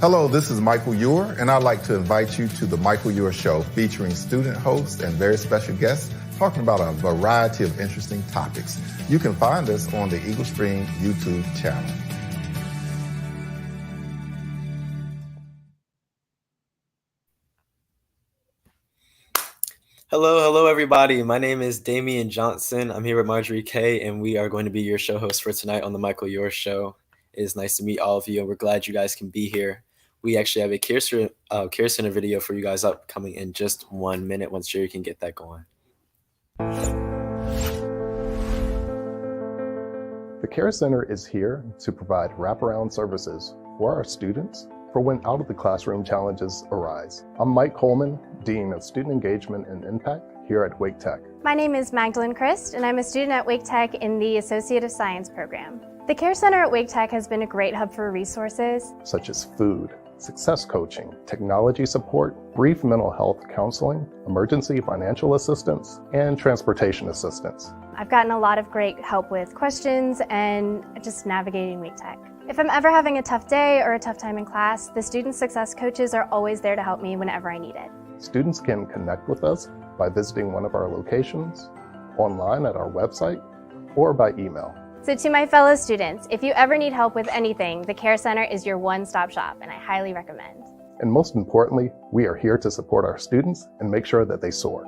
Hello, this is Michael Ewer, and I'd like to invite you to the Michael Ewer Show, featuring student hosts and very special guests talking about a variety of interesting topics. You can find us on the Eagle Stream YouTube channel. Hello, everybody. My name is Damien Johnson. I'm here with Marjorie K, and we are going to be your show host for tonight on the Michael Ewer Show. It is nice to meet all of you, and we're glad you guys can be here. We actually have a Care Center video for you guys upcoming in just 1 minute once Jerry can get that going. The Care Center is here to provide wraparound services for our students for when out-of-the-classroom challenges arise. I'm Mike Coleman, Dean of Student Engagement and Impact here at Wake Tech. My name is Magdalene Christ, and I'm a student at Wake Tech in the Associate of Science program. The Care Center at Wake Tech has been a great hub for resources such as food, success coaching, technology support, brief mental health counseling, emergency financial assistance, and transportation assistance. I've gotten a lot of great help with questions and just navigating Wake Tech. If I'm ever having a tough day or a tough time in class, the student success coaches are always there to help me whenever I need it. Students can connect with us by visiting one of our locations, online at our website, or by email. So to my fellow students, if you ever need help with anything, the Care Center is your one-stop shop, and I highly recommend. And most importantly, we are here to support our students and make sure that they soar.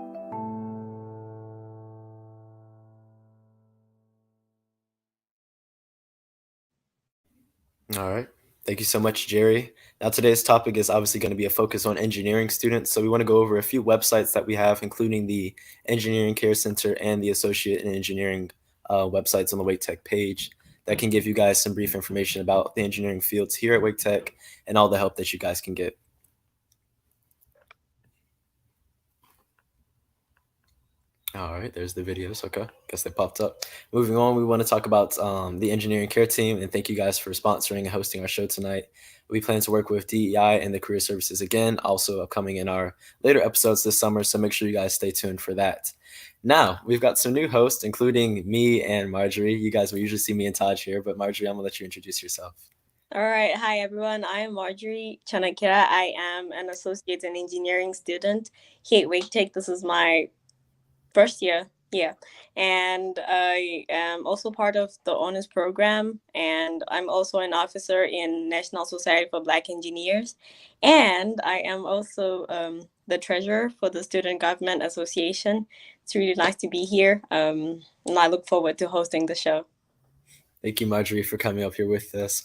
All right. Thank you so much, Jerry. Now, today's topic is obviously going to be a focus on engineering students. So we want to go over a few websites that we have, including the Engineering Care Center and the Associate in Engineering websites on the Wake Tech page that can give you guys some brief information about the engineering fields here at Wake Tech and all the help that you guys can get. All right, there's the videos. Okay, guess they popped up. Moving on, we want to talk about the engineering care team, and thank you guys for sponsoring and hosting our show tonight. We plan to work with DEI and the career services again, also upcoming in our later episodes this summer, so make sure you guys stay tuned for that. Now, we've got some new hosts, including me and Marjorie. You guys will usually see me and Taj here, but Marjorie, I'm going to let you introduce yourself. All right. Hi, everyone. I am Marjorie Chanakira. I am an associate in engineering student here at Wake Tech. This is my first year. Yeah. And I am also part of the honors program. And I'm also an officer in National Society for Black Engineers. And I am also the treasurer for the Student Government Association. It's really nice to be here. And I look forward to hosting the show. Thank you, Marjorie, for coming up here with us.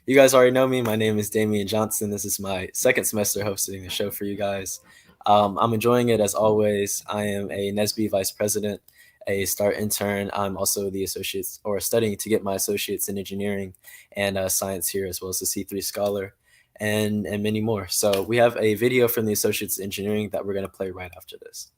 You guys already know me. My name is Damien Johnson. This is my second semester hosting the show for you guys. I'm enjoying it as always. I am a NSBE Vice President, a START intern. I'm also the associates or studying to get my associates in engineering and science here, as well as a C3 scholar and many more. So we have a video from the associates in engineering that we're going to play right after this.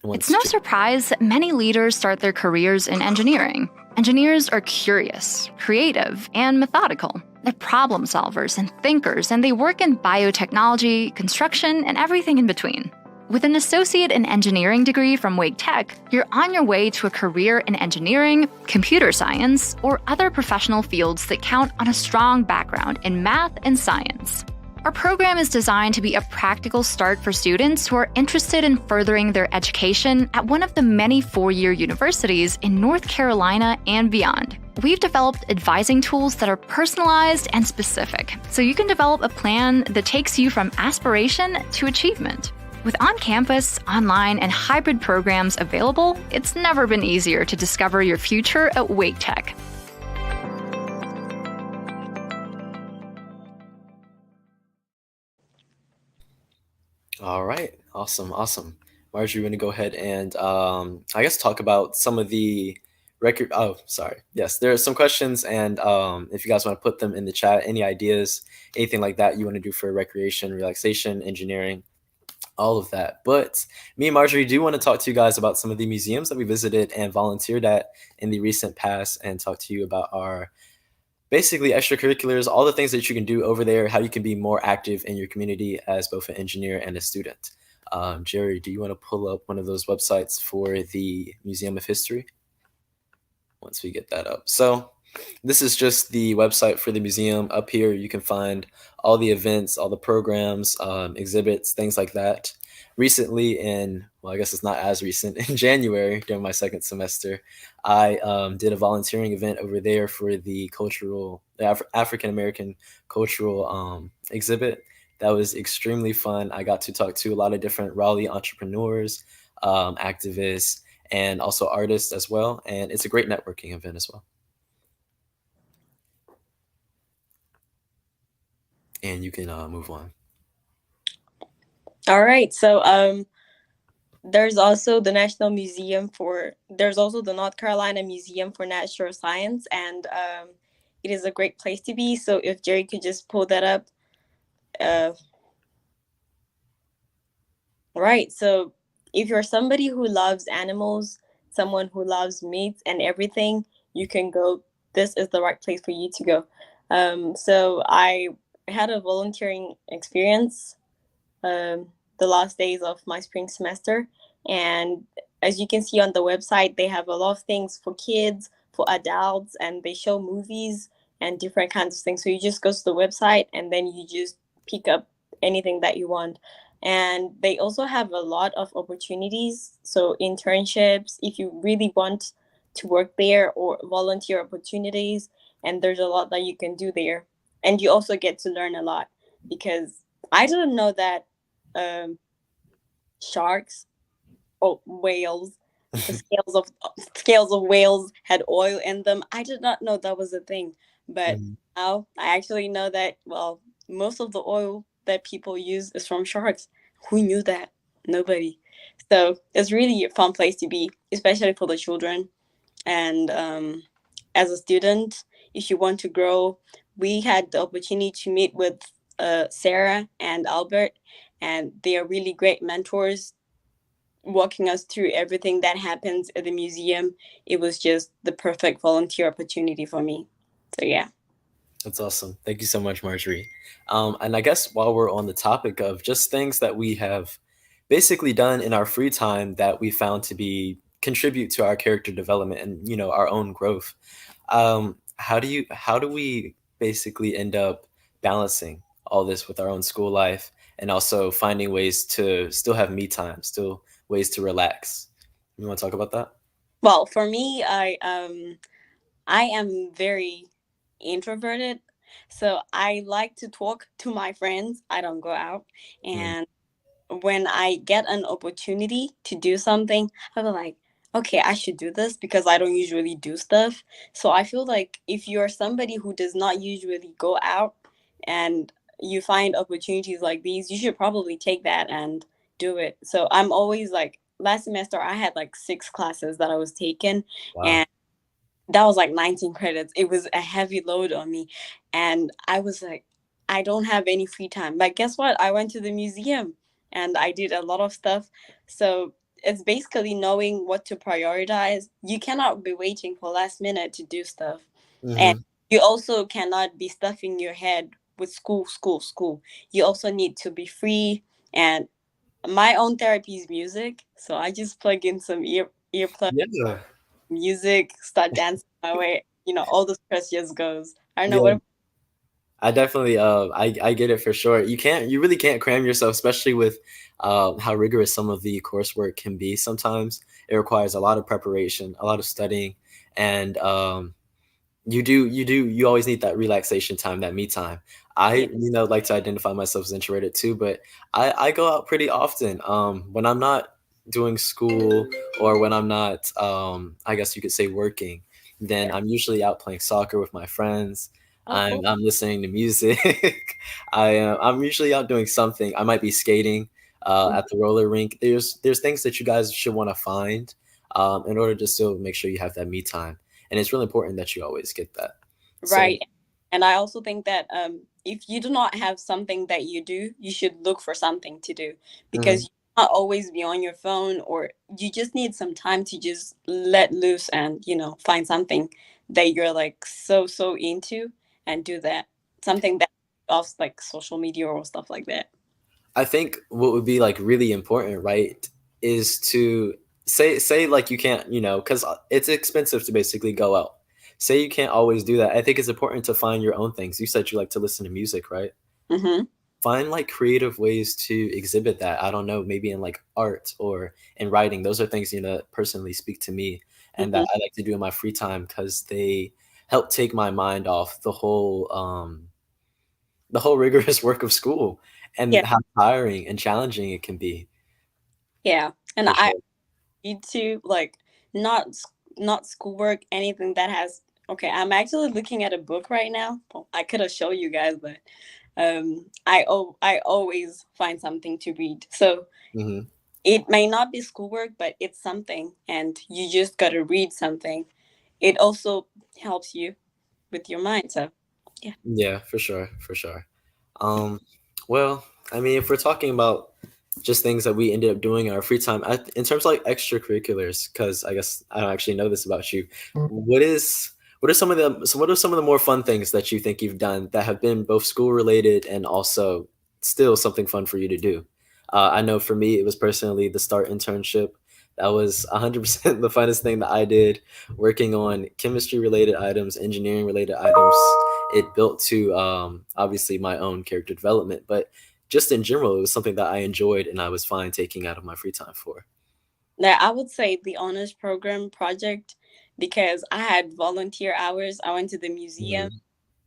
It's no surprise that many leaders start their careers in engineering. Engineers are curious, creative, and methodical. They're problem solvers and thinkers, and they work in biotechnology, construction, and everything in between. With an associate in engineering degree from Wake Tech, you're on your way to a career in engineering, computer science, or other professional fields that count on a strong background in math and science. Our program is designed to be a practical start for students who are interested in furthering their education at one of the many four-year universities in North Carolina and beyond. We've developed advising tools that are personalized and specific, so you can develop a plan that takes you from aspiration to achievement. With on-campus, online, and hybrid programs available, it's never been easier to discover your future at Wake Tech. All right. Awesome. Marjorie, you want to go ahead and I guess talk about some of the record. Oh, sorry. Yes, there are some questions. And if you guys want to put them in the chat, any ideas, anything like that you want to do for recreation, relaxation, engineering, all of that. But me and Marjorie do want to talk to you guys about some of the museums that we visited and volunteered at in the recent past and talk to you about our basically extracurriculars, all the things that you can do over there, how you can be more active in your community as both an engineer and a student. Jerry, do you want to pull up one of those websites for the Museum of History? Once we get that up. So This is just the website for the museum. Up here, you can find all the events, all the programs, exhibits, things like that. Recently, well, I guess it's not as recent, in January during my second semester, I did a volunteering event over there for the African American cultural exhibit. That was extremely fun. I got to talk to a lot of different Raleigh entrepreneurs, activists, and also artists as well. And it's a great networking event as well. And you can move on. All right. So there's also the there's also the North Carolina Museum for Natural Science, and it is a great place to be. So if Jerry could just pull that up. Right. So if you're somebody who loves animals, someone who loves meat and everything, you can go. This is the right place for you to go. So I had a volunteering experience the last days of my spring semester. And as you can see on the website, they have a lot of things for kids, for adults, and they show movies and different kinds of things. So you just go to the website and then you just pick up anything that you want. And they also have a lot of opportunities. So internships, if you really want to work there, or volunteer opportunities. And there's a lot that you can do there. And you also get to learn a lot, because I didn't know that sharks or whales, the scales of whales had oil in them. I did not know that was a thing. But now I actually know that, well, most of the oil that people use is from sharks. Who knew that? Nobody. So it's really a fun place to be, especially for the children. And as a student, if you want to grow, we had the opportunity to meet with Sarah and Albert, and they are really great mentors, walking us through everything that happens at the museum. It was just the perfect volunteer opportunity for me. So yeah. That's awesome. Thank you so much, Marjorie. And I guess while we're on the topic of just things that we have basically done in our free time that we found to be contribute to our character development and our own growth, how do we basically end up balancing all this with our own school life and also finding ways to still have me time, still ways to relax? You want to talk about that? Well, for me, I am very introverted, so I like to talk to my friends. I don't go out. And when I get an opportunity to do something, I'm like, okay, I should do this, because I don't usually do stuff. So I feel like if you're somebody who does not usually go out and you find opportunities like these, you should probably take that and do it. So I'm always like, last semester I had like 6 classes that I was taking. Wow. And that was like 19 credits. It was a heavy load on me. And I was like, I don't have any free time. But guess what? I went to the museum and I did a lot of stuff. So it's basically knowing what to prioritize. You cannot be waiting for last minute to do stuff. And you also cannot be stuffing your head with school, school, school. You also need to be free. And my own therapy is music. So I just plug in some earplugs. Yeah. Music, start dancing my way, all the stress just goes. I don't know what. I definitely I get it for sure. You really can't cram yourself, especially with how rigorous some of the coursework can be. Sometimes it requires a lot of preparation, a lot of studying, and you always need that relaxation time, that me time. I like to identify myself as introverted too, but I go out pretty often when I'm not doing school, or when I'm not I guess you could say working. Then I'm usually out playing soccer with my friends. I'm listening to music. I'm usually out doing something. I might be skating at the roller rink. There's things that you guys should want to find in order to still make sure you have that me time. And it's really important that you always get that. Right. So, and I also think that if you do not have something that you do, you should look for something to do, because you cannot always be on your phone, or you just need some time to just let loose and, find something that you're like so into and do that. Something that off like social media or stuff like that. I think what would be like really important, right, is to say like you can't, because it's expensive to basically go out. say you can't always do that, I think it's important to find your own things. You said you like to listen to music, right? Mm-hmm. Find like creative ways to exhibit that. I don't know, maybe in like art or in writing. Those are things, that personally speak to me and that I like to do in my free time because they help take my mind off the whole rigorous work of school and Yeah. how tiring and challenging it can be. Yeah. And For I sure. need to like not schoolwork, anything that has okay, I'm actually looking at a book right now. Well, I could have shown you guys, but I always find something to read. So Mhm. it may not be schoolwork, but it's something, and you just got to read something. It also helps you with your mind. So yeah. Yeah, for sure, for sure. Well, I mean, if we're talking about just things that we ended up doing in our free time, in terms of like extracurriculars, because I guess I don't actually know this about you. What are some of the more fun things that you think you've done that have been both school related and also still something fun for you to do? I know for me, it was personally the START internship. That was 100% the funnest thing that I did, working on chemistry related items, engineering related items. It built to obviously my own character development, but just in general, it was something that I enjoyed and I was fine taking out of my free time for. Now, I would say the honors program project because I had volunteer hours. I went to the museum Mhm.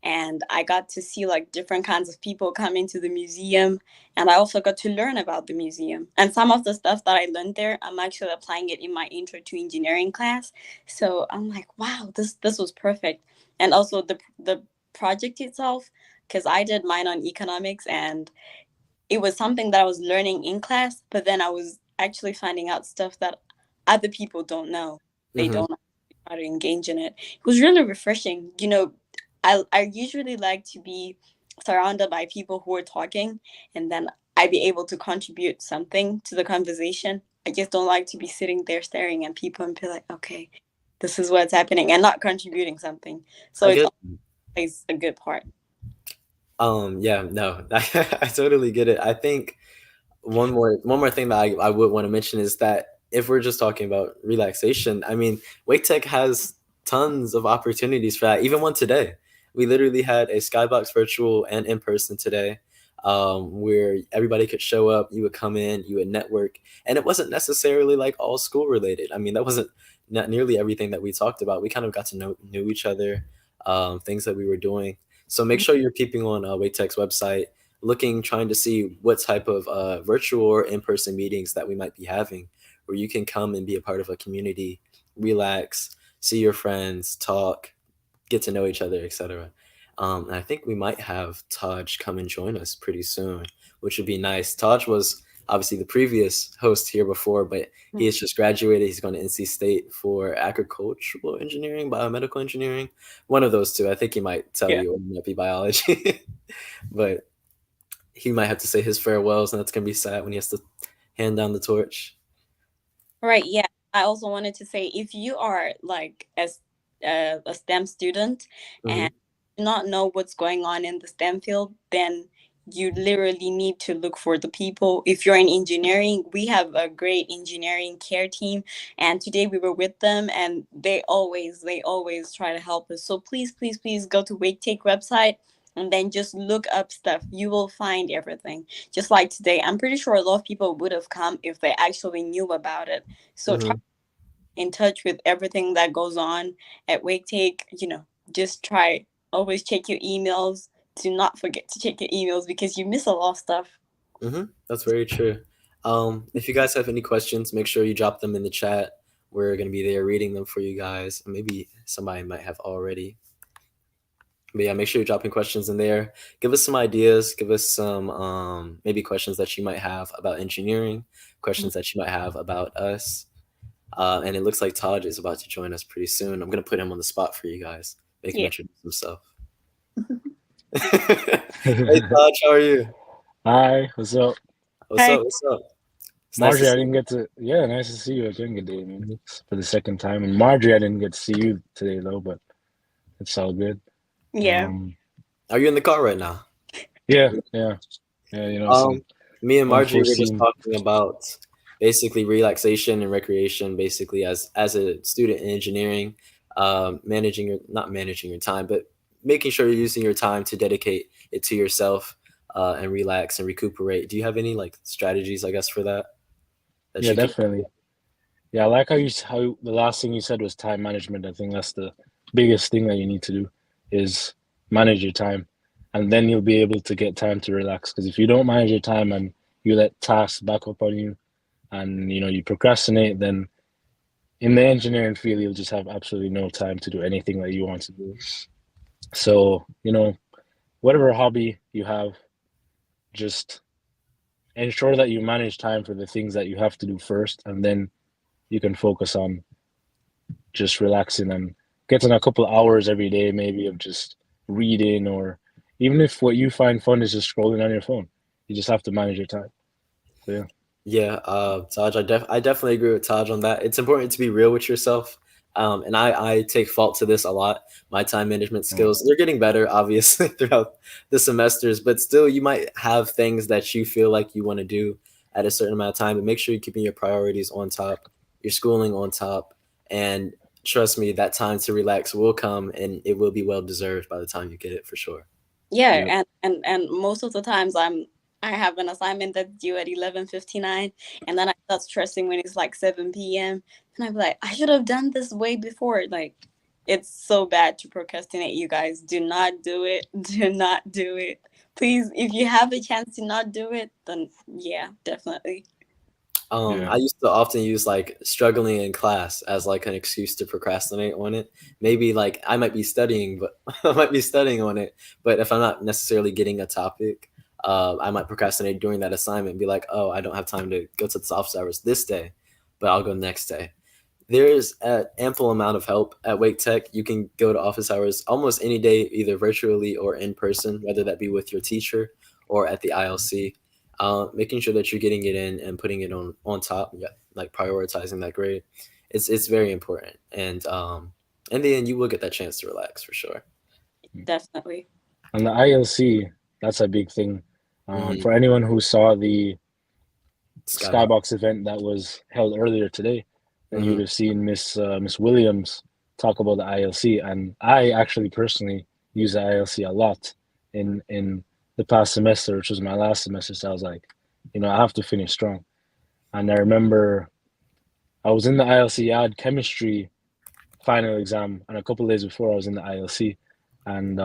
and I got to see like different kinds of people come into the museum, and I also got to learn about the museum. And some of the stuff that I learned there, I'm actually applying it in my intro to engineering class. So I'm like, wow, this was perfect. And also the project itself, because I did mine on economics, and it was something that I was learning in class, but then I was actually finding out stuff that other people don't know. They Mhm. don't know how to engage in it. It was really refreshing. I usually like to be surrounded by people who are talking, and then I be able to contribute something to the conversation. I just don't like to be sitting there staring at people and be like, okay, this is what's happening, and not contributing something. So I it's get always a good part. yeah, no, I totally get it. I think one more thing that I would want to mention is that if we're just talking about relaxation, I mean, Wake Tech has tons of opportunities for that. Even one today, we literally had a Skybox virtual and in person today, where everybody could show up. You would come in, you would network, and it wasn't necessarily like all school related. I mean, that wasn't not nearly everything that we talked about. We kind of got to know each other, things that we were doing. So make sure you're keeping on Wake Tech's website looking, trying to see what type of virtual or in-person meetings that we might be having, where you can come and be a part of a community, relax, see your friends, talk, get to know each other, etc. And I think we might have Taj come and join us pretty soon, which would be nice. Taj was obviously the previous host here before, but he has just graduated. He's going to NC State for agricultural engineering, biomedical engineering, one of those two. I think he might tell Yeah. you, or it might be biology. But he might have to say his farewells, and that's gonna be sad when he has to hand down the torch. Right. Yeah. I also wanted to say if you are like as a STEM student Mhm. and do not know what's going on in the STEM field, then you literally need to look for the people. If you're in engineering, we have a great engineering care team, and today we were with them, and they always try to help us. So please, please, please go to Wake Take website and then just look up stuff. You will find everything. Just like today, I'm pretty sure a lot of people would have come if they actually knew about it. So try Mhm. in touch with everything that goes on at Wake Take. Just try always check your emails. Do not forget to check your emails because you miss a lot of stuff. Mhm. That's very true. If you guys have any questions, make sure you drop them in the chat. We're gonna be there reading them for you guys. Maybe somebody might have already. But yeah, make sure you're dropping questions in there. Give us some ideas. Give us some maybe questions that you might have about engineering, questions that you might have about us. And it looks like Taj is about to join us pretty soon. I'm gonna put him on the spot for you guys. Make him Yeah. introduce himself. Hey Taj, how are you? Hi, what's up? What's Hi. up? What's up? It's nice to Marjorie, I see didn't you. get to, yeah, nice to see you again, good day, man. For the second time. And Marjorie, I didn't get to see you today, though, but it's all good. Yeah. Um, Are you in the car right now? yeah, yeah, yeah, some Me and Marjorie were just unforeseen. talking about basically relaxation and recreation, basically as a student in engineering. not managing your time, but making sure you're using your time to dedicate it to yourself and relax and recuperate. Do you have any like strategies, I guess, for that? Yeah, definitely. Yeah, I like how the last thing you said was time management. I think that's the biggest thing that you need to do is manage your time, and then you'll be able to get time to relax. Because if you don't manage your time and you let tasks back up on you, and you procrastinate, then in the engineering field you'll just have absolutely no time to do anything that you want to do. So whatever hobby you have, just ensure that you manage time for the things that you have to do first, and then you can focus on just relaxing and getting a couple of hours every day, maybe, of just reading, or even if what you find fun is just scrolling on your phone. You just have to manage your time. So yeah. Yeah, Taj, I definitely agree with Taj on that. It's important to be real with yourself. And I take fault to this a lot. My time management skills, they're getting better, obviously, throughout the semesters, but still you might have things that you feel like you want to do at a certain amount of time, but make sure you're keeping your priorities on top, your schooling on top, and trust me, that time to relax will come, and it will be well deserved by the time you get it, for sure. Yeah, and most of the times I have an assignment that's due at 11:59, and then I start stressing when it's like 7 p.m. and I'm like, I should have done this way before. Like, it's so bad to procrastinate, you guys. Do not do it. Do not do it. Please, if you have a chance to not do it, then yeah, definitely. I used to often use like struggling in class as like an excuse to procrastinate on it. Maybe like I might be studying, but I might be studying on it. But if I'm not necessarily getting a topic, I might procrastinate during that assignment and be like, oh, I don't have time to go to the office hours this day, but I'll go next day. There's an ample amount of help at Wake Tech. You can go to office hours almost any day, either virtually or in person, whether that be with your teacher or at the ILC. Making sure that you're getting it in and putting it on top, yeah, like prioritizing that grade. It's very important, and in the end, you will get that chance to relax for sure. Definitely. And the ILC, that's a big thing. For anyone who saw the Skybox event that was held earlier today, then you would have seen Miss Williams talk about the ILC, and I actually personally use the ILC a lot in the past semester, which was my last semester. So I was like, I have to finish strong. And I remember I was in the ILC. I had chemistry final exam, and a couple of days before I was in the ILC, and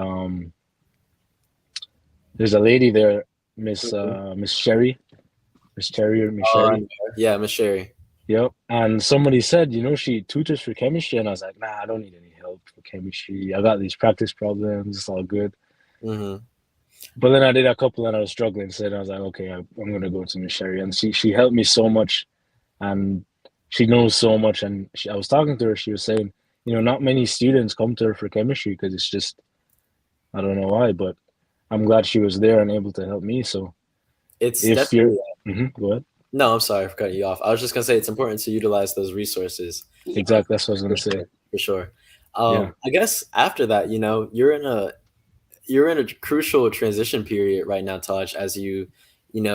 there's a lady there, Miss Sherry, or Miss Sherry. Yeah, Miss Sherry. Yep. And somebody said, she tutors for chemistry, and I was like, nah, I don't need any help for chemistry. I got these practice problems. It's all good. But then I did a couple and I was struggling. So then I was like, okay, I'm going to go to Miss Sherry. And she helped me so much, and she knows so much. And I was talking to her. She was saying, not many students come to her for chemistry because it's just, I don't know why, but I'm glad she was there and able to help me. So it's if you're, go ahead. No, I'm sorry for cutting you off. I was just going to say it's important to utilize those resources. Exactly. That's what I was going to say. For sure. I guess after that, you're in a crucial transition period right now, Taj, as you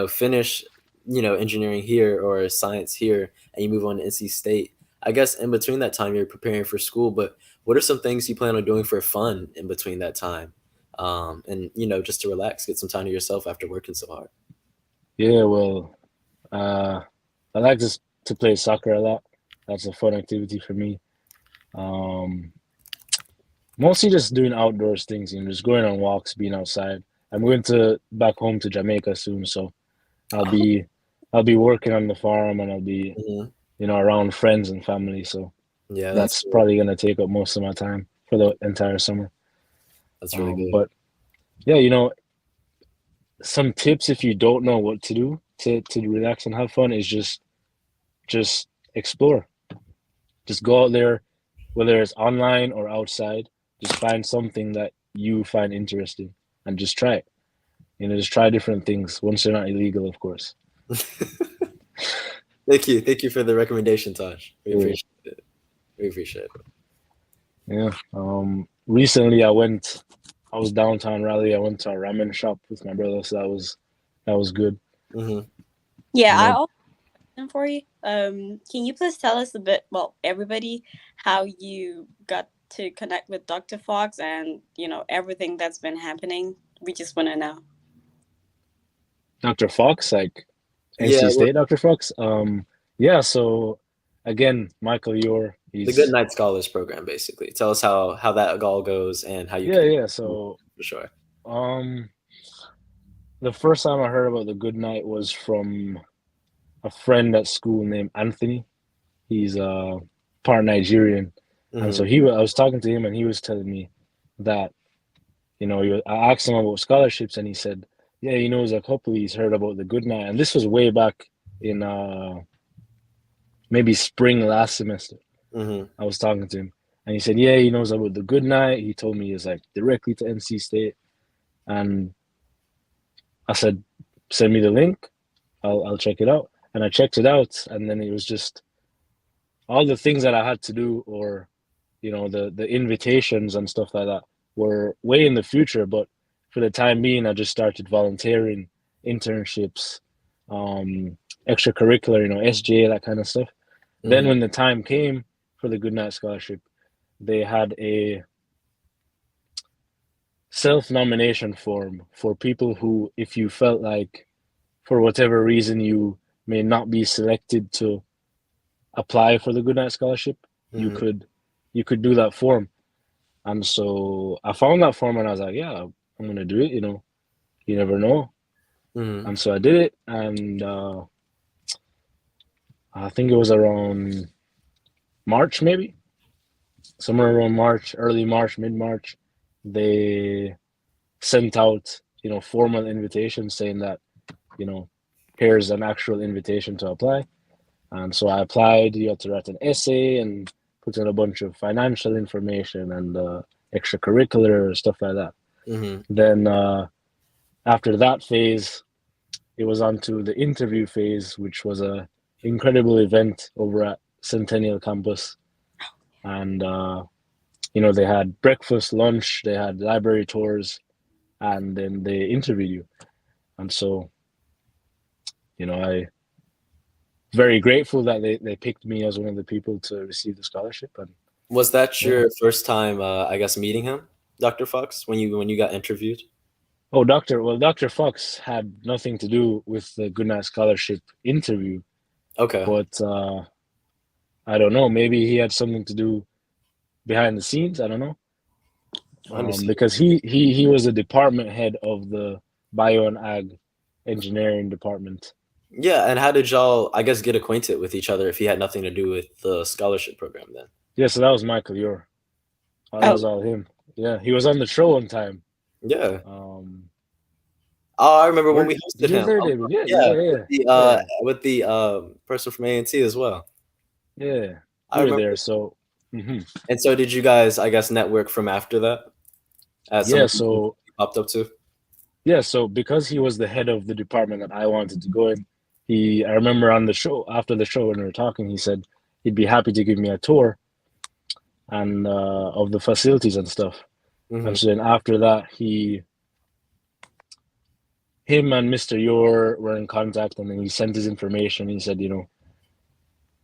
finish, engineering here or science here, and you move on to NC State. I guess in between that time, you're preparing for school, but what are some things you plan on doing for fun in between that time? And, just to relax, get some time to yourself after working so hard. Yeah, well, I like to play soccer a lot. That's a fun activity for me. Mostly just doing outdoors things, just going on walks, being outside. I'm going back home to Jamaica soon, so I'll be working on the farm, and I'll be around friends and family. So yeah, that's probably gonna take up most of my time for the entire summer. That's really good. But yeah, some tips if you don't know what to do to relax and have fun is just explore. Just go out there, whether it's online or outside. Just find something that you find interesting and just try it. Just try different things once they're not illegal, of course. Thank you for the recommendation, Taj. We appreciate it. Yeah. Recently I was downtown Raleigh. I went to a ramen shop with my brother, so that was good. Yeah, I also have a question for you. Can you please tell us a bit, everybody, how you got to connect with Dr. Fox and, everything that's been happening. We just want to know. Dr. Fox, like Yeah, NC State Dr. Fox. Yeah, so again, Michael, the Good Night Scholars Program, basically. Tell us how that all goes and how you Yeah, so for sure. The first time I heard about the Good Night was from a friend at school named Anthony. He's part Nigerian. And so I was talking to him and he was telling me that, I asked him about scholarships and he said, yeah, he knows a couple. He's heard about the Good Night. And this was way back in maybe spring last semester. I was talking to him and he said, yeah, he knows about the Good Night. He told me it's like directly to NC State. And I said, send me the link. I'll check it out. And I checked it out. And then it was just all the things that I had to do, or, the invitations and stuff like that were way in the future. But for the time being, I just started volunteering, internships, extracurricular, SGA, that kind of stuff. Then when the time came for the Good Night Scholarship, they had a self-nomination form for people who, if you felt like for whatever reason you may not be selected to apply for the Good Night Scholarship, you could do that form. And so I found that form and I was like, yeah, I'm gonna do it, you never know. And so I did it, and I think it was around March, maybe somewhere around March, early March, mid-March, they sent out, formal invitations saying that, here's an actual invitation to apply. And so I applied. You had to write an essay and put in a bunch of financial information and extracurricular stuff like that. Then after that phase, it was on to the interview phase, which was a incredible event over at Centennial Campus. And, they had breakfast, lunch, they had library tours, and then they interviewed you. And so, I very grateful that they picked me as one of the people to receive the scholarship. And was that your first time, I guess, meeting him, Dr. Fox, when you got interviewed? Oh, Dr. Fox had nothing to do with the Good Night Scholarship interview. Okay. But I don't know. Maybe he had something to do behind the scenes. I don't know. Because he was the department head of the Bio and Ag Engineering department. Yeah, and how did y'all, I guess, get acquainted with each other if he had nothing to do with the scholarship program then? Yeah, so that was Michael Ure. That was all him. Yeah, he was on the show one time. Yeah. I remember when we hosted him. Yeah. With the person from A&T as well. Yeah, I remember there. So, and so did you guys, I guess, network from after that? So popped up to. Yeah, so because he was the head of the department that I wanted to go in, I remember on the show, after the show when we were talking, he said he'd be happy to give me a tour and of the facilities and stuff. And so then after that, him and Mr. Ure were in contact, and then he sent his information. He said,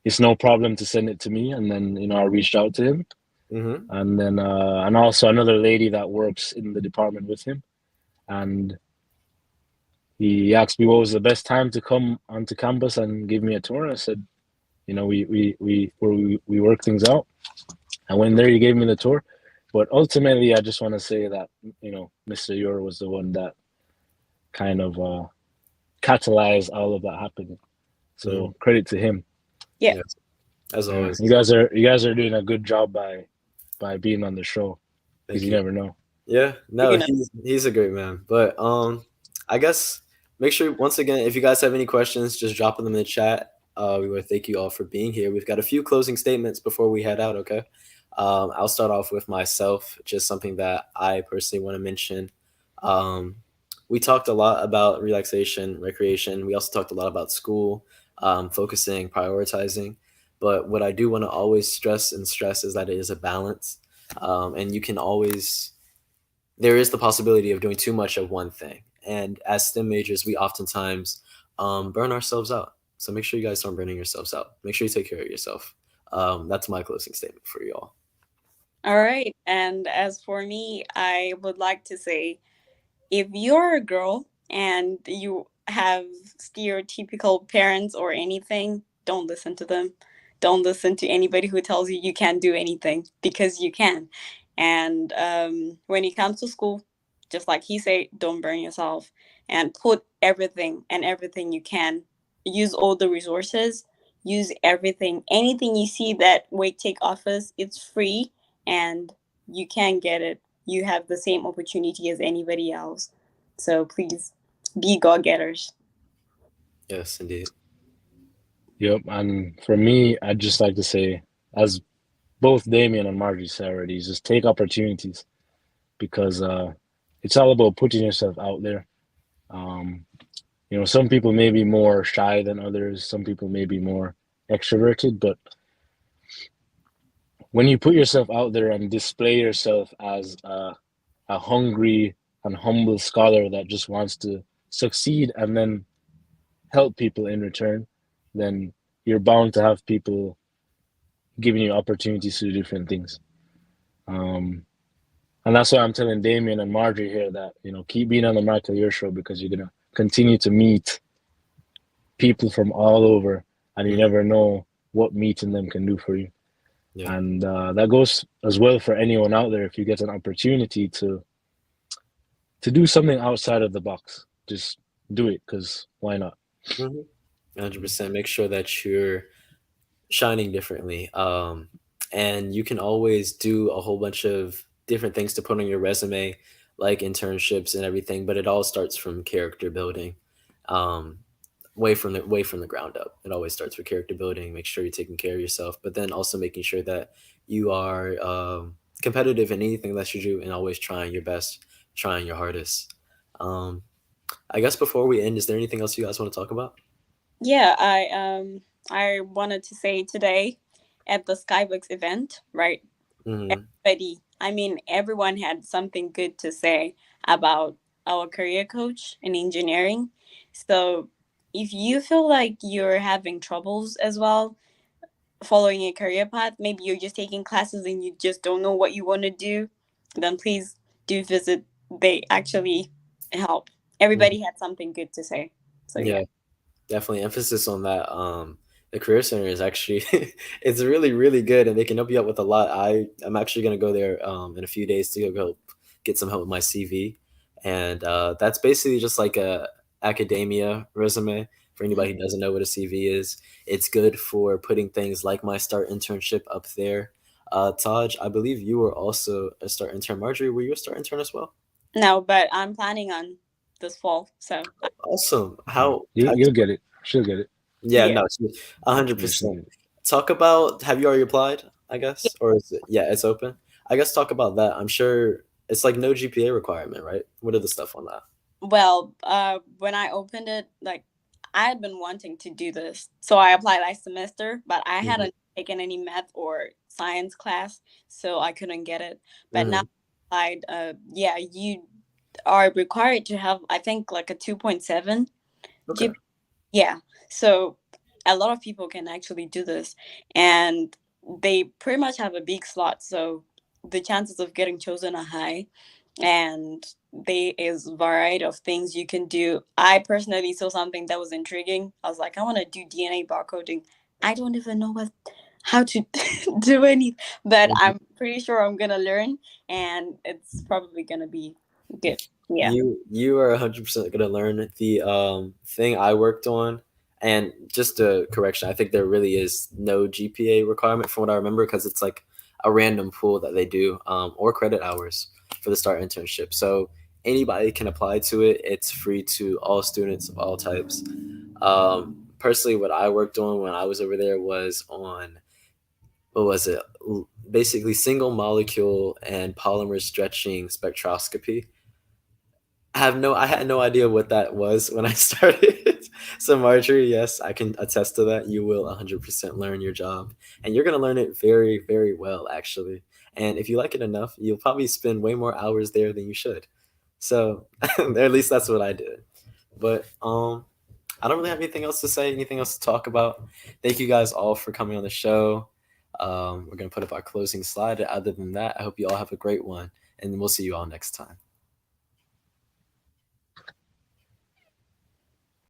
it's no problem to send it to me. And then, I reached out to him. And then, and also another lady that works in the department with him. And he asked me what was the best time to come onto campus and give me a tour. I said, we work things out. I went there, he gave me the tour. But ultimately, I just want to say that, Mr. Ure was the one that kind of catalyzed all of that happening. So credit to him. Yeah. As always. You guys are doing a good job by being on the show, because you never know. Yeah, no, he's a great man. But I guess make sure, once again, if you guys have any questions, just drop them in the chat. We want to thank you all for being here. We've got a few closing statements before we head out, okay? I'll start off with myself, just something that I personally want to mention. We talked a lot about relaxation, recreation. We also talked a lot about school, focusing, prioritizing. But what I do want to always stress is that it is a balance. And you can always, there is the possibility of doing too much of one thing. And as STEM majors, we oftentimes burn ourselves out. So make sure you guys aren't burning yourselves out. Make sure you take care of yourself. That's my closing statement for you all. All right. And as for me, I would like to say, if you're a girl and you have stereotypical parents or anything, don't listen to them. Don't listen to anybody who tells you you can't do anything, because you can. And when it comes to school, just like he said, don't burn yourself, and put everything and everything you can. Use all the resources. Use everything. Anything you see that Wake Take offers, it's free, and you can get it. You have the same opportunity as anybody else. So please be go-getters. Yes, indeed. Yep. And for me, I'd just like to say, as both Damien and Marjorie said already, just take opportunities, because it's all about putting yourself out there. Some people may be more shy than others. Some people may be more extroverted, but when you put yourself out there and display yourself as a hungry and humble scholar that just wants to succeed and then help people in return, then you're bound to have people giving you opportunities to do different things. And that's why I'm telling Damien and Marjorie here that, keep being on the Michael Your Show, because you're going to continue to meet people from all over, and you never know what meeting them can do for you. Yeah. And that goes as well for anyone out there. If you get an opportunity to do something outside of the box, just do it, because why not? 100%. Make sure that you're shining differently. And you can always do a whole bunch of different things to put on your resume, like internships and everything, but it all starts from character building. Way from the ground up. It always starts with character building. Make sure you're taking care of yourself, but then also making sure that you are competitive in anything that you do, and always trying your best, trying your hardest. I guess before we end, is there anything else you guys want to talk about? Yeah, I wanted to say today at the Skybooks event, right? Everyone had something good to say about our career coach in engineering. So if you feel like you're having troubles as well following a career path, maybe you're just taking classes and you just don't know what you want to do, then please do visit. They actually help. Everybody had something good to say. So yeah. Definitely emphasis on that. The Career Center is actually it's really, really good, and they can help you out with a lot. I'm actually going to go there in a few days to go get some help with my CV, and that's basically just like a academia resume for anybody who doesn't know what a CV is. It's good for putting things like my START internship up there. Taj, I believe you were also a START intern. Marjorie, were you a START intern as well? No, but I'm planning on this fall. So awesome. How you'll get it. She'll get it. Yeah, no, 100%. Talk about, have you already applied, I guess? Or is it, it's open? I guess talk about that. I'm sure it's like no GPA requirement, right? What are the stuff on that? Well, when I opened it, like, I had been wanting to do this. So I applied last semester, but I hadn't taken any math or science class, so I couldn't get it. But now I applied, you are required to have, I think, like a 2.7 GPA. Yeah. So a lot of people can actually do this, and they pretty much have a big slot. So the chances of getting chosen are high, and there is a variety of things you can do. I personally saw something that was intriguing. I was like, I want to do DNA barcoding. I don't even know how to do any, but I'm pretty sure I'm gonna learn, and it's probably gonna be good. Yeah. You are 100% gonna learn. The thing I worked on, and just a correction, I think there really is no GPA requirement from what I remember, because it's like a random pool that they do, or credit hours for the START internship. So anybody can apply to it. It's free to all students of all types. Personally, what I worked on when I was over there was on, what was it? Basically single molecule and polymer stretching spectroscopy. I had no idea what that was when I started. So Marjorie, yes, I can attest to that. You will 100% learn your job, and you're going to learn it very, very well, actually. And if you like it enough, you'll probably spend way more hours there than you should. So at least that's what I did. But I don't really have anything else to say, anything else to talk about. Thank you guys all for coming on the show. We're going to put up our closing slide. Other than that, I hope you all have a great one, and we'll see you all next time.